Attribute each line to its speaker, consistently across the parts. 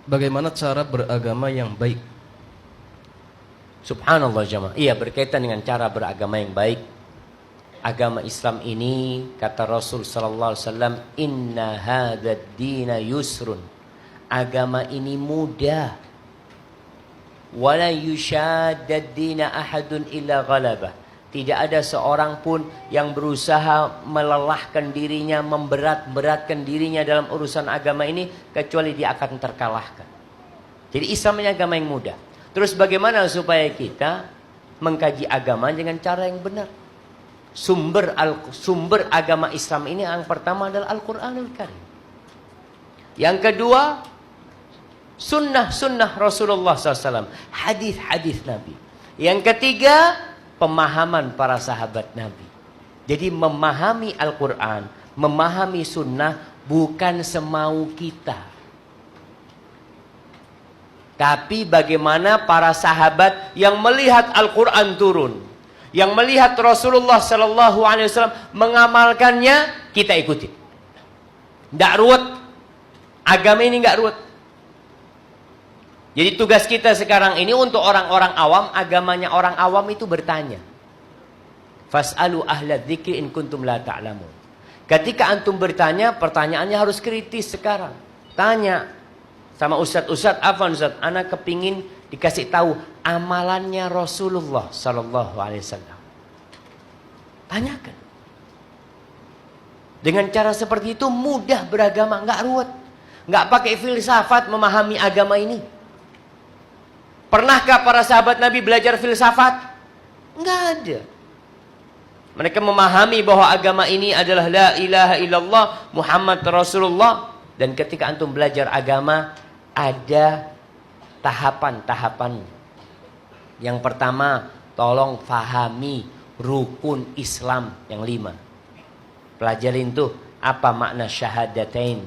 Speaker 1: Bagaimana cara beragama yang baik?
Speaker 2: Subhanallah jamaah. Iya, berkaitan dengan cara beragama yang baik. Agama Islam ini, kata Rasul sallallahu alaihi wasallam, "Inna hadzal dina yusrun." Agama ini mudah. Wala yushaddad dina ahadun illa ghalabah. Tidak ada seorang pun yang berusaha melelahkan dirinya, memberat-beratkan dirinya dalam urusan agama ini, kecuali dia akan terkalahkan. Jadi Islam ini agama yang mudah. Terus bagaimana supaya kita mengkaji agama dengan cara yang benar? Sumber agama Islam ini yang pertama adalah Al-Quranul Karim. Yang kedua, sunnah Rasulullah SAW, hadis-hadis Nabi. Yang ketiga, pemahaman para sahabat Nabi. Jadi memahami Al-Quran, memahami sunnah bukan semau kita. Tapi bagaimana para sahabat yang melihat Al-Quran turun, yang melihat Rasulullah SAW mengamalkannya, kita ikuti. Tidak ruwet. Agama ini tidak ruwet. Jadi tugas kita sekarang ini untuk orang-orang awam, agamanya orang awam itu bertanya. Fas'alu ahla dzikri in kuntum la ta'lamun. Ketika antum bertanya, pertanyaannya harus kritis sekarang. Tanya sama ustaz-ustaz, apa ustaz? Ana kepingin dikasih tahu amalannya Rasulullah sallallahu alaihi wasallam. Tanyakan. Dengan cara seperti itu mudah beragama, enggak ruwet. Enggak pakai filsafat memahami agama ini. Pernahkah para sahabat Nabi belajar filsafat? Enggak ada. Mereka memahami bahwa agama ini adalah la ilaha illallah Muhammad Rasulullah. Dan ketika antum belajar agama, ada tahapan-tahapan. Yang pertama, tolong fahami rukun Islam yang 5. Pelajarin tuh apa makna syahadatain.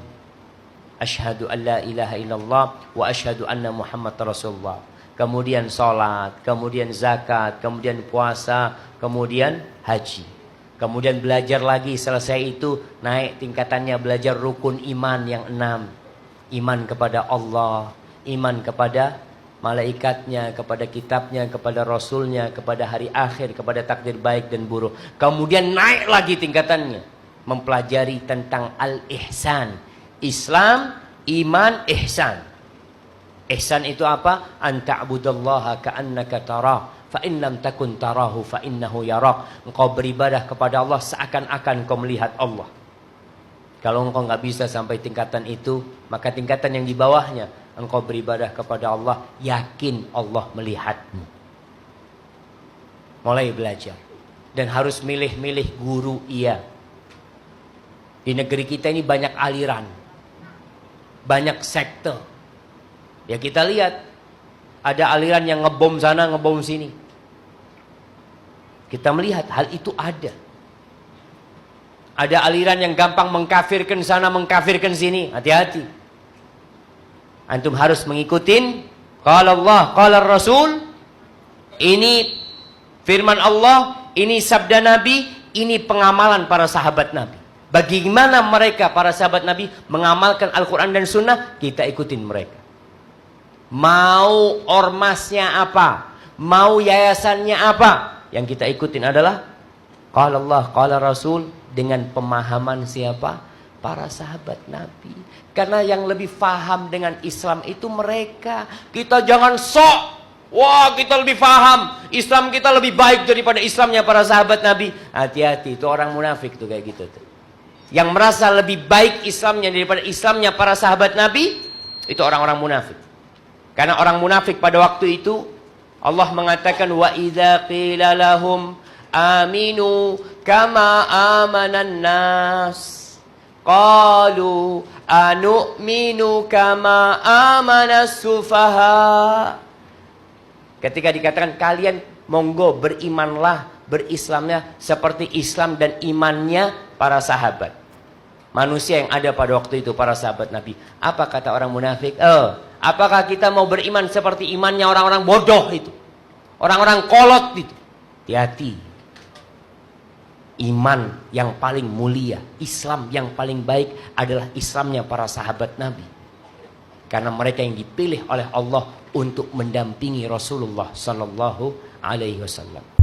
Speaker 2: Asyhadu an la ilaha illallah wa asyhadu anna Muhammad Rasulullah. Kemudian sholat, kemudian zakat, kemudian puasa, kemudian haji. Kemudian belajar lagi, selesai itu naik tingkatannya, belajar rukun iman yang 6. Iman kepada Allah, iman kepada malaikatnya, kepada kitabnya, kepada rasulnya, kepada hari akhir, kepada takdir baik dan buruk. Kemudian naik lagi tingkatannya, mempelajari tentang al-ihsan. Islam, iman, ihsan. Ihsan itu apa? An ta'budallaha ka'annaka tarah, fa in lam takun tarahu fa innahu yarak. Engkau beribadah kepada Allah seakan-akan kau melihat Allah. Kalau engkau nggak bisa sampai tingkatan itu, maka tingkatan yang di bawahnya, engkau beribadah kepada Allah, yakin Allah melihatmu. Mulai belajar. Dan harus milih-milih guru, iya. Di negeri kita ini banyak aliran, banyak sekte. Ya kita lihat, ada aliran yang ngebom sana, ngebom sini. Kita melihat hal itu ada. Ada aliran yang gampang mengkafirkan sana, mengkafirkan sini. Hati-hati. Antum harus mengikutin qala Allah, qala Rasul. Ini firman Allah, ini sabda Nabi, ini pengamalan para sahabat Nabi. Bagaimana mereka para sahabat Nabi mengamalkan Al-Quran dan Sunnah, kita ikutin mereka. Mau ormasnya apa, mau yayasannya apa, yang kita ikutin adalah qala Allah, qala Rasul, dengan pemahaman siapa? Para sahabat Nabi. Karena yang lebih faham dengan Islam itu mereka. Kita jangan sok, wah kita lebih faham, Islam kita lebih baik daripada Islamnya para sahabat Nabi. Hati-hati, itu orang munafik tuh kayak gitu tuh. Yang merasa lebih baik Islamnya daripada Islamnya para sahabat Nabi, itu orang-orang munafik. Karena orang munafik pada waktu itu Allah mengatakan wa idza qila lahum aminu kama amanan nas qalu anu'minu kama amanas sufaha. Ketika dikatakan kalian monggo berimanlah, berislamnya seperti Islam dan imannya para sahabat. Manusia yang ada pada waktu itu para sahabat Nabi. Apa kata orang munafik? Apakah kita mau beriman seperti imannya orang-orang bodoh itu? Orang-orang kolot itu? Hati-hati. Iman yang paling mulia, Islam yang paling baik adalah Islamnya para sahabat Nabi. Karena mereka yang dipilih oleh Allah untuk mendampingi Rasulullah sallallahu alaihi wasallam.